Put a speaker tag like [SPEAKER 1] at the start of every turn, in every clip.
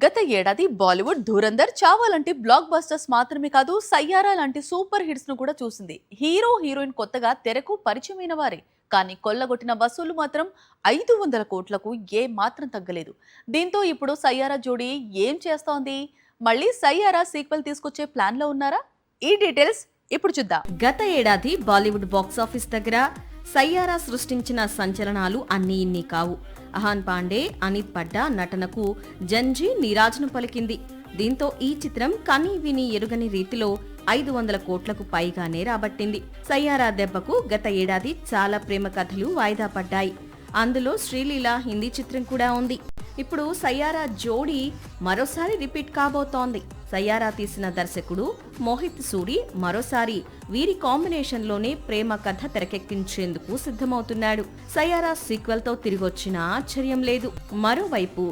[SPEAKER 1] గత ఏడాది బాలీవుడ్ ధూరంధర్ చావా లాంటి బ్లాక్ బస్టర్స్ మాత్రమే కాదు సయ్యారా లాంటి సూపర్ హిట్స్ ను కూడా చూసింది. హీరో హీరోయిన్ కొత్తగా తెరకు పరిచయమైన వారే, కానీ కొల్లగొట్టిన వసూలు మాత్రం 500 కోట్లకు ఏ మాత్రం తగ్గలేదు. దీంతో ఇప్పుడు సయ్యారా జోడీ ఏం చేస్తోంది? మళ్ళీ సయ్యారా సీక్వెల్ తీసుకొచ్చే ప్లాన్ లో ఉన్నారా? ఈ డీటెయిల్స్ ఇప్పుడు చూద్దాం.
[SPEAKER 2] గత ఏడాది బాలీవుడ్ బాక్సాఫీస్ దగ్గర సయ్యారా సృష్టించిన సంచలనాలు అన్నీ ఇన్ని కావు. అహాన్ పాండే, అనిత్ పడ్డా నటనకు జంజీ నీరాజను పలికింది. దీంతో ఈ చిత్రం కనీ విని ఎరుగని రీతిలో 500 కోట్లకు పైగానే రాబట్టింది. సయ్యారా దెబ్బకు గత ఏడాది చాలా ప్రేమ కథలు వాయిదా పడ్డాయి. అందులో శ్రీలీల హిందీ చిత్రం కూడా ఉంది. ఇప్పుడు సయ్యారా జోడీ మరోసారి రిపీట్ కాబోతోంది. సయ్యారా తీసిన దర్శకుడు మోహిత్ సూరి మరోసారి వీరి కాంబినేషన్ లోనే ప్రేమ కథ తెరకెక్కించేందుకు సిద్ధమవుతున్నాడు. సయ్యారా సీక్వెల్ తో తిరిగొచ్చిన ఆశ్చర్యం లేదు. మరోవైపు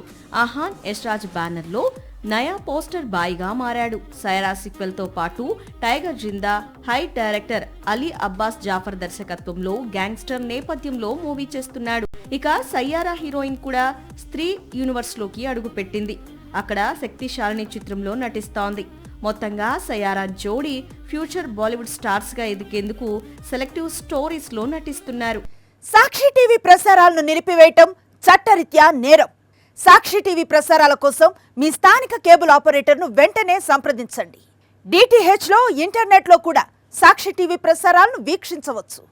[SPEAKER 2] అహాన్ యశ్రాజ్ బ్యానర్ లో నయా పోస్టర్ బాయ్ గా మారాడు. సయ్యారా సీక్వెల్ తో పాటు టైగర్ జిందా హై డైరెక్టర్ అలీ అబ్బాస్ జాఫర్ దర్శకత్వంలో గ్యాంగ్స్టర్ నేపథ్యంలో మూవీ చేస్తున్నాడు. ఇక సయ్యారా హీరోయిన్ కూడా స్త్రీ యూనివర్స్ లోకి అడుగుపెట్టింది. అక్కడ శక్తిశాలిని చిత్రంలో నటిస్తోంది. మొత్తంగా సయ్యారా జోడీ ఫ్యూచర్ బాలీవుడ్ స్టార్స్ గా ఎదిగేందుకు సెలెక్టివ్ స్టోరీస్ లో నటిస్తున్నారు.
[SPEAKER 3] సాక్షి టీవీ ప్రసారాలను నిలిపివేయటం చట్టరీత్యా నేరం. సాక్షి టీవీ ప్రసారాల కోసం మీ స్థానిక కేబుల్ ఆపరేటర్ను వెంటనే సంప్రదించండి. DTH లో ఇంటర్నెట్ లో కూడా సాక్షి టీవీ ప్రసారాలను వీక్షించవచ్చు.